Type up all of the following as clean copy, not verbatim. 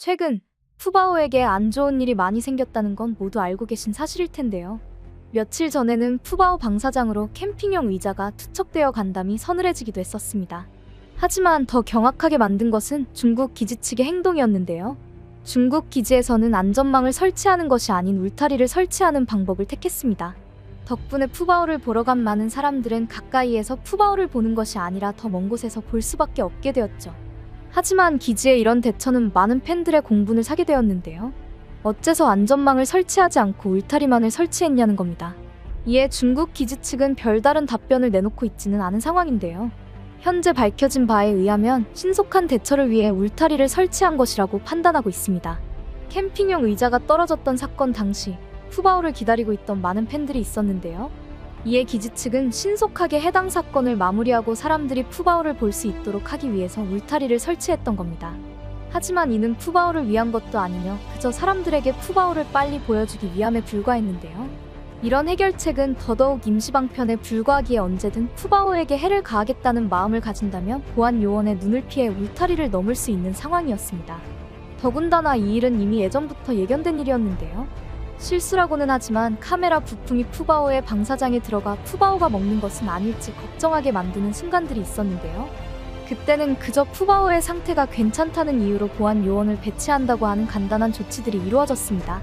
최근 푸바오에게 안 좋은 일이 많이 생겼다는 건 모두 알고 계신 사실일 텐데요. 며칠 전에는 푸바오 방사장으로 캠핑용 의자가 투척되어 간담이 서늘해지기도 했었습니다. 하지만 더 경악하게 만든 것은 중국 기지 측의 행동이었는데요. 중국 기지에서는 안전망을 설치하는 것이 아닌 울타리를 설치하는 방법을 택했습니다. 덕분에 푸바오를 보러 간 많은 사람들은 가까이에서 푸바오를 보는 것이 아니라 더 먼 곳에서 볼 수밖에 없게 되었죠. 하지만 기지의 이런 대처는 많은 팬들의 공분을 사게 되었는데요. 어째서 안전망을 설치하지 않고 울타리만을 설치했냐는 겁니다. 이에 중국 기지 측은 별다른 답변을 내놓고 있지는 않은 상황인데요. 현재 밝혀진 바에 의하면 신속한 대처를 위해 울타리를 설치한 것이라고 판단하고 있습니다. 캠핑용 의자가 떨어졌던 사건 당시 푸바오를 기다리고 있던 많은 팬들이 있었는데요. 이에 기지 측은 신속하게 해당 사건을 마무리하고 사람들이 푸바오를 볼 수 있도록 하기 위해서 울타리를 설치했던 겁니다. 하지만 이는 푸바오를 위한 것도 아니며 그저 사람들에게 푸바오를 빨리 보여주기 위함에 불과했는데요. 이런 해결책은 더더욱 임시방편에 불과하기에 언제든 푸바오에게 해를 가하겠다는 마음을 가진다면 보안 요원의 눈을 피해 울타리를 넘을 수 있는 상황이었습니다. 더군다나 이 일은 이미 예전부터 예견된 일이었는데요. 실수라고는 하지만 카메라 부품이 푸바오의 방사장에 들어가 푸바오가 먹는 것은 아닐지 걱정하게 만드는 순간들이 있었는데요. 그때는 그저 푸바오의 상태가 괜찮다는 이유로 보안 요원을 배치한다고 하는 간단한 조치들이 이루어졌습니다.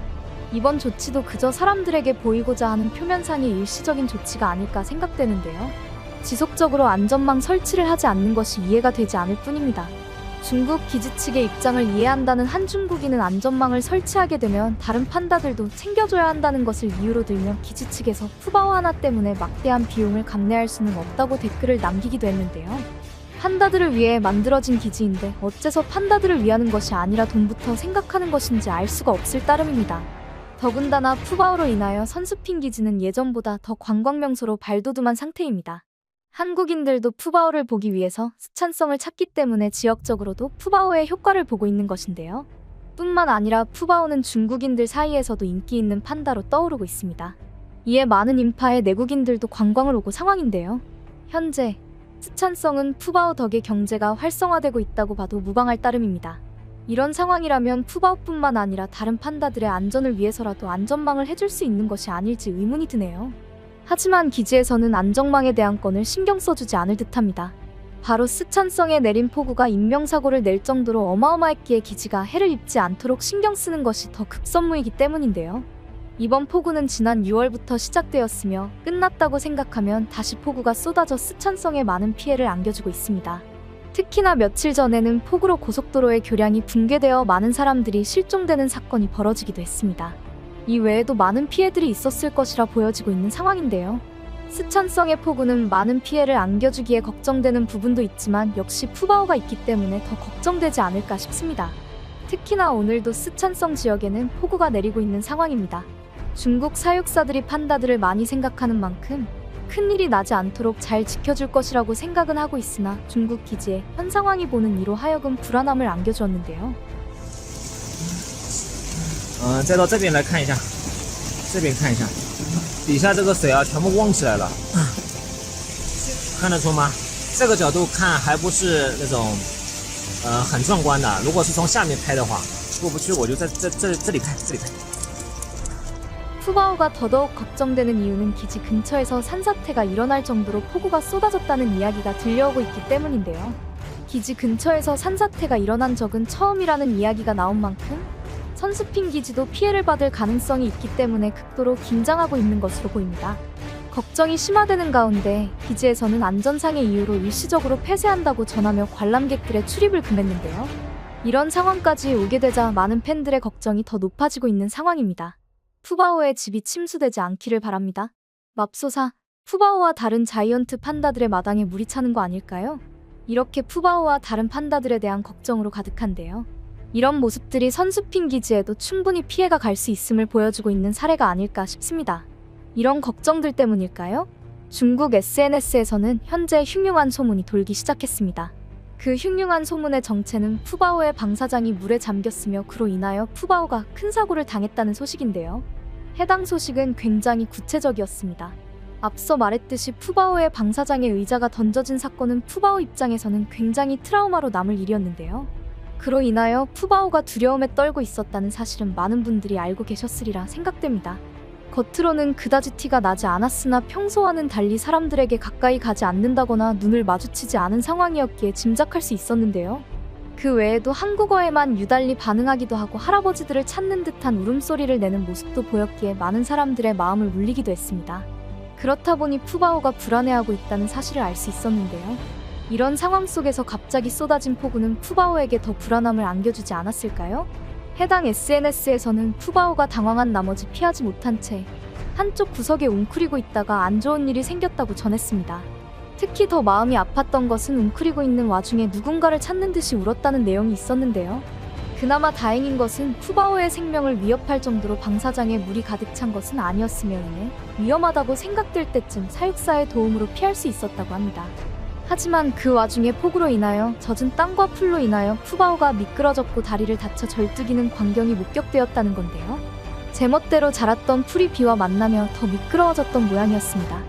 이번 조치도 그저 사람들에게 보이고자 하는 표면상의 일시적인 조치가 아닐까 생각되는데요. 지속적으로 안전망 설치를 하지 않는 것이 이해가 되지 않을 뿐입니다. 중국 기지 측의 입장을 이해한다는 한 중국인은 안전망을 설치하게 되면 다른 판다들도 챙겨줘야 한다는 것을 이유로 들며 기지 측에서 푸바오 하나 때문에 막대한 비용을 감내할 수는 없다고 댓글을 남기기도 했는데요. 판다들을 위해 만들어진 기지인데 어째서 판다들을 위하는 것이 아니라 돈부터 생각하는 것인지 알 수가 없을 따름입니다. 더군다나 푸바오로 인하여 선수핑 기지는 예전보다 더 관광명소로 발돋움한 상태입니다. 한국인들도 푸바오를 보기 위해서 스찬성을 찾기 때문에 지역적으로도 푸바오의 효과를 보고 있는 것인데요. 뿐만 아니라 푸바오는 중국인들 사이에서도 인기 있는 판다로 떠오르고 있습니다. 이에 많은 인파의 내국인들도 관광을 오고 상황인데요. 현재 스찬성은 푸바오 덕에 경제가 활성화되고 있다고 봐도 무방할 따름입니다. 이런 상황이라면 푸바오뿐만 아니라 다른 판다들의 안전을 위해서라도 안전망을 해줄 수 있는 것이 아닐지 의문이 드네요. 하지만 기지에서는 안전망에 대한 건을 신경 써주지 않을 듯합니다. 바로 스찬성에 내린 폭우가 인명사고를 낼 정도로 어마어마했기에 기지가 해를 입지 않도록 신경 쓰는 것이 더 급선무이기 때문인데요. 이번 폭우는 지난 6월부터 시작되었으며 끝났다고 생각하면 다시 폭우가 쏟아져 스찬성에 많은 피해를 안겨주고 있습니다. 특히나 며칠 전에는 폭우로 고속도로의 교량이 붕괴되어 많은 사람들이 실종되는 사건이 벌어지기도 했습니다. 이 외에도 많은 피해들이 있었을 것이라 보여지고 있는 상황인데요. 스찬성의 폭우는 많은 피해를 안겨주기에 걱정되는 부분도 있지만 역시 푸바오가 있기 때문에 더 걱정되지 않을까 싶습니다. 특히나 오늘도 스찬성 지역에는 폭우가 내리고 있는 상황입니다. 중국 사육사들이 판다들을 많이 생각하는 만큼 큰일이 나지 않도록 잘 지켜줄 것이라고 생각은 하고 있으나 중국 기지의 현 상황이 보는 이로 하여금 불안함을 안겨주었는데요. 再到这边来看一下，这边看一下，底下这个水啊全部旺起来了，看得出吗？这个角度看还不是那种很壮观的，如果是从下面拍的话，过不去我就在这里拍，这里拍。 푸바오가 더더욱 걱정되는 이유는 기지 근처에서 산사태가 일어날 정도로 폭우가 쏟아졌다는 이야기가 들려오고 있기 때문인데요. 기지 근처에서 산사태가 일어난 적은 처음이라는 이야기가 나온 만큼 선수핑 기지도 피해를 받을 가능성이 있기 때문에 극도로 긴장하고 있는 것으로 보입니다. 걱정이 심화되는 가운데 기지에서는 안전상의 이유로 일시적으로 폐쇄한다고 전하며 관람객들의 출입을 금했는데요. 이런 상황까지 오게 되자 많은 팬들의 걱정이 더 높아지고 있는 상황입니다. 푸바오의 집이 침수되지 않기를 바랍니다. 맙소사, 푸바오와 다른 자이언트 판다들의 마당에 물이 차는 거 아닐까요? 이렇게 푸바오와 다른 판다들에 대한 걱정으로 가득한데요. 이런 모습들이 선수핑 기지에도 충분히 피해가 갈 수 있음을 보여주고 있는 사례가 아닐까 싶습니다. 이런 걱정들 때문일까요? 중국 SNS에서는 현재 흉흉한 소문이 돌기 시작했습니다. 그 흉흉한 소문의 정체는 푸바오의 방사장이 물에 잠겼으며 그로 인하여 푸바오가 큰 사고를 당했다는 소식인데요. 해당 소식은 굉장히 구체적이었습니다. 앞서 말했듯이 푸바오의 방사장에 의자가 던져진 사건은 푸바오 입장에서는 굉장히 트라우마로 남을 일이었는데요. 그로 인하여 푸바오가 두려움에 떨고 있었다는 사실은 많은 분들이 알고 계셨으리라 생각됩니다. 겉으로는 그다지 티가 나지 않았으나 평소와는 달리 사람들에게 가까이 가지 않는다거나 눈을 마주치지 않은 상황이었기에 짐작할 수 있었는데요. 그 외에도 한국어에만 유달리 반응하기도 하고 할아버지들을 찾는 듯한 울음소리를 내는 모습도 보였기에 많은 사람들의 마음을 울리기도 했습니다. 그렇다 보니 푸바오가 불안해하고 있다는 사실을 알 수 있었는데요. 이런 상황 속에서 갑자기 쏟아진 폭우는 푸바오에게 더 불안함을 안겨주지 않았을까요? 해당 SNS에서는 푸바오가 당황한 나머지 피하지 못한 채 한쪽 구석에 웅크리고 있다가 안 좋은 일이 생겼다고 전했습니다. 특히 더 마음이 아팠던 것은 웅크리고 있는 와중에 누군가를 찾는 듯이 울었다는 내용이 있었는데요. 그나마 다행인 것은 푸바오의 생명을 위협할 정도로 방사장에 물이 가득 찬 것은 아니었으며 인해 위험하다고 생각될 때쯤 사육사의 도움으로 피할 수 있었다고 합니다. 하지만 그 와중에 폭우로 인하여 젖은 땅과 풀로 인하여 푸바오가 미끄러졌고 다리를 다쳐 절뚝이는 광경이 목격되었다는 건데요. 제멋대로 자랐던 풀이 비와 만나며 더 미끄러워졌던 모양이었습니다.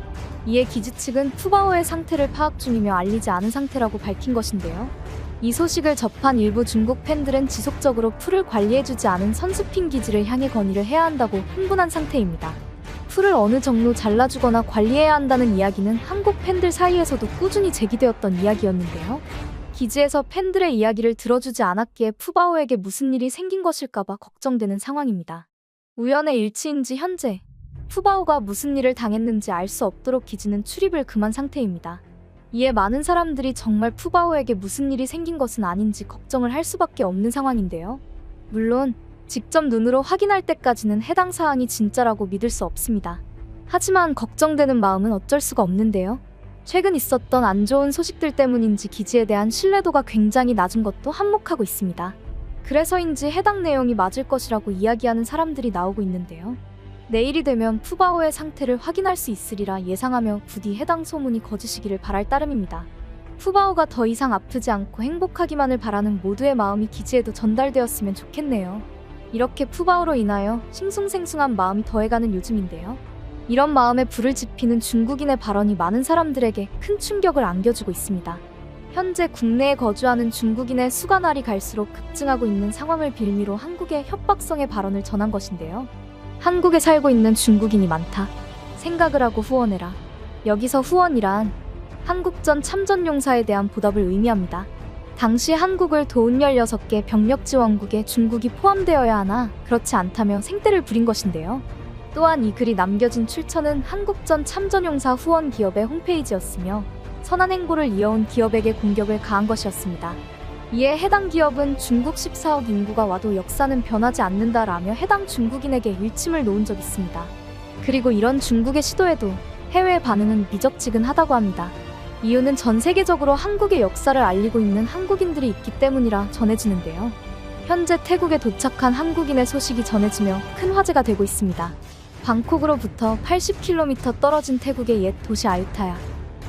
이에 기지 측은 푸바오의 상태를 파악 중이며 알리지 않은 상태라고 밝힌 것인데요. 이 소식을 접한 일부 중국 팬들은 지속적으로 풀을 관리해주지 않은 선수핑 기지를 향해 건의를 해야 한다고 흥분한 상태입니다. 풀을 어느 정도 잘라주거나 관리해야 한다는 이야기는 한국 팬들 사이에서도 꾸준히 제기되었던 이야기였는데요. 기지에서 팬들의 이야기를 들어주지 않았기에 푸바오에게 무슨 일이 생긴 것일까봐 걱정되는 상황입니다. 우연의 일치인지 현재 푸바오가 무슨 일을 당했는지 알 수 없도록 기지는 출입을 금한 상태입니다. 이에 많은 사람들이 정말 푸바오에게 무슨 일이 생긴 것은 아닌지 걱정을 할 수밖에 없는 상황인데요. 물론 직접 눈으로 확인할 때까지는 해당 사항이 진짜라고 믿을 수 없습니다. 하지만 걱정되는 마음은 어쩔 수가 없는데요. 최근 있었던 안 좋은 소식들 때문인지 기지에 대한 신뢰도가 굉장히 낮은 것도 한몫하고 있습니다. 그래서인지 해당 내용이 맞을 것이라고 이야기하는 사람들이 나오고 있는데요. 내일이 되면 푸바오의 상태를 확인할 수 있으리라 예상하며 부디 해당 소문이 거짓이기를 바랄 따름입니다. 푸바오가 더 이상 아프지 않고 행복하기만을 바라는 모두의 마음이 기지에도 전달되었으면 좋겠네요. 이렇게 푸바오로 인하여 싱숭생숭한 마음이 더해가는 요즘인데요. 이런 마음에 불을 지피는 중국인의 발언이 많은 사람들에게 큰 충격을 안겨주고 있습니다. 현재 국내에 거주하는 중국인의 수가 날이 갈수록 급증하고 있는 상황을 빌미로 한국의 협박성의 발언을 전한 것인데요. 한국에 살고 있는 중국인이 많다. 생각을 하고 후원해라. 여기서 후원이란 한국전 참전용사에 대한 보답을 의미합니다. 당시 한국을 도운 16개 병력지원국에 중국이 포함되어야 하나 그렇지 않다며 생떼를 부린 것인데요. 또한 이 글이 남겨진 출처는 한국전 참전용사 후원 기업의 홈페이지였으며 선한 행보를 이어온 기업에게 공격을 가한 것이었습니다. 이에 해당 기업은 중국 14억 인구가 와도 역사는 변하지 않는다라며 해당 중국인에게 일침을 놓은 적이 있습니다. 그리고 이런 중국의 시도에도 해외 반응은 미적지근하다고 합니다. 이유는 전 세계적으로 한국의 역사를 알리고 있는 한국인들이 있기 때문이라 전해지는데요. 현재 태국에 도착한 한국인의 소식이 전해지며 큰 화제가 되고 있습니다. 방콕으로부터 80km 떨어진 태국의 옛 도시 아유타야.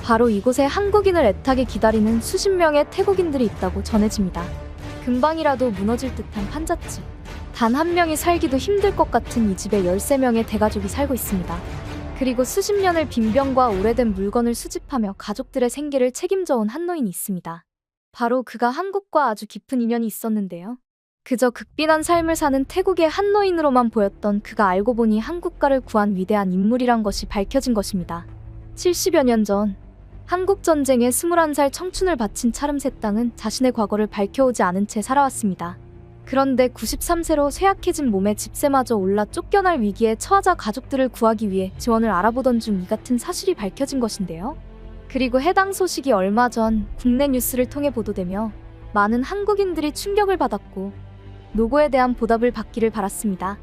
바로 이곳에 한국인을 애타게 기다리는 수십 명의 태국인들이 있다고 전해집니다. 금방이라도 무너질 듯한 판잣집. 단 한 명이 살기도 힘들 것 같은 이 집에 13명의 대가족이 살고 있습니다. 그리고 수십 년을 빈병과 오래된 물건을 수집하며 가족들의 생계를 책임져온 한 노인이 있습니다. 바로 그가 한국과 아주 깊은 인연이 있었는데요. 그저 극빈한 삶을 사는 태국의 한 노인으로만 보였던 그가 알고 보니 한국가를 구한 위대한 인물이란 것이 밝혀진 것입니다. 70여 년 전 한국전쟁에 21살 청춘을 바친 차름새 땅은 자신의 과거를 밝혀오지 않은 채 살아왔습니다. 그런데 93세로 쇠약해진 몸에 집세마저 올라 쫓겨날 위기에 처하자 가족들을 구하기 위해 지원을 알아보던 중 이 같은 사실이 밝혀진 것인데요. 그리고 해당 소식이 얼마 전 국내 뉴스를 통해 보도되며 많은 한국인들이 충격을 받았고 노고에 대한 보답을 받기를 바랐습니다.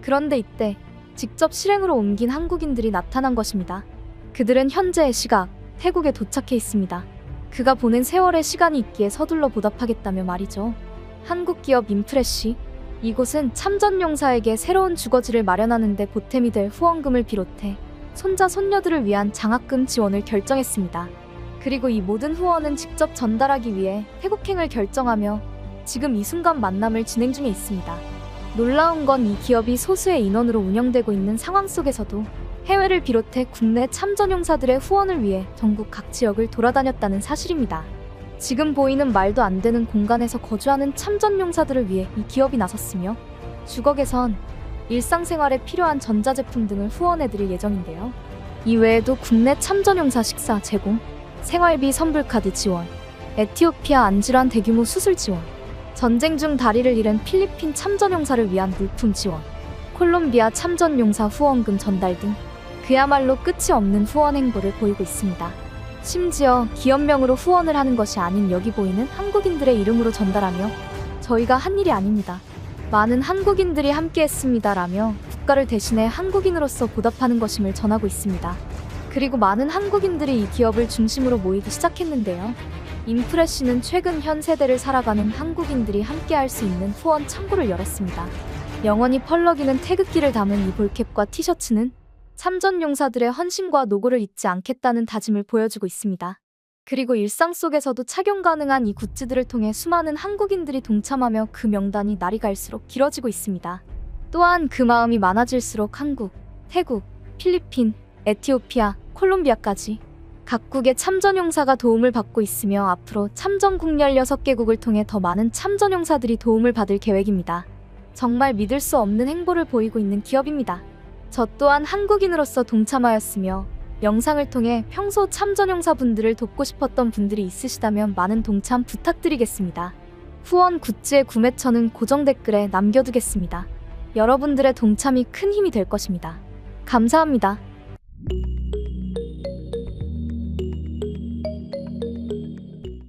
그런데 이때 직접 실행으로 옮긴 한국인들이 나타난 것입니다. 그들은 현재의 시각 태국에 도착해 있습니다. 그가 보낸 세월의 시간이 있기에 서둘러 보답하겠다며 말이죠. 한국 기업 인프레쉬. 이곳은 참전용사에게 새로운 주거지를 마련하는 데 보탬이 될 후원금을 비롯해 손자 손녀들을 위한 장학금 지원을 결정했습니다. 그리고 이 모든 후원은 직접 전달하기 위해 태국행을 결정하며 지금 이 순간 만남을 진행 중에 있습니다. 놀라운 건 이 기업이 소수의 인원으로 운영되고 있는 상황 속에서도 해외를 비롯해 국내 참전용사들의 후원을 위해 전국 각 지역을 돌아다녔다는 사실입니다. 지금 보이는 말도 안 되는 공간에서 거주하는 참전용사들을 위해 이 기업이 나섰으며 주걱에선 일상생활에 필요한 전자제품 등을 후원해드릴 예정인데요. 이 외에도 국내 참전용사 식사 제공, 생활비 선불카드 지원, 에티오피아 안질환 대규모 수술 지원, 전쟁 중 다리를 잃은 필리핀 참전용사를 위한 물품 지원, 콜롬비아 참전용사 후원금 전달 등 그야말로 끝이 없는 후원 행보를 보이고 있습니다. 심지어 기업명으로 후원을 하는 것이 아닌 여기 보이는 한국인들의 이름으로 전달하며 저희가 한 일이 아닙니다. 많은 한국인들이 함께했습니다라며 국가를 대신해 한국인으로서 보답하는 것임을 전하고 있습니다. 그리고 많은 한국인들이 이 기업을 중심으로 모이기 시작했는데요. 인프레쉬는 최근 현 세대를 살아가는 한국인들이 함께할 수 있는 후원 창구를 열었습니다. 영원히 펄럭이는 태극기를 담은 이 볼캡과 티셔츠는 참전용사들의 헌신과 노고를 잊지 않겠다는 다짐을 보여주고 있습니다. 그리고 일상 속에서도 착용 가능한 이 굿즈들을 통해 수많은 한국인들이 동참하며 그 명단이 날이 갈수록 길어지고 있습니다. 또한 그 마음이 많아질수록 한국, 태국, 필리핀, 에티오피아, 콜롬비아까지 각국의 참전용사가 도움을 받고 있으며 앞으로 참전국 16개국을 통해 더 많은 참전용사들이 도움을 받을 계획입니다. 정말 믿을 수 없는 행보를 보이고 있는 기업입니다. 저 또한 한국인으로서 동참하였으며 영상을 통해 평소 참전용사분들을 돕고 싶었던 분들이 있으시다면 많은 동참 부탁드리겠습니다. 후원 굿즈의 구매처는 고정 댓글에 남겨두겠습니다. 여러분들의 동참이 큰 힘이 될 것입니다. 감사합니다.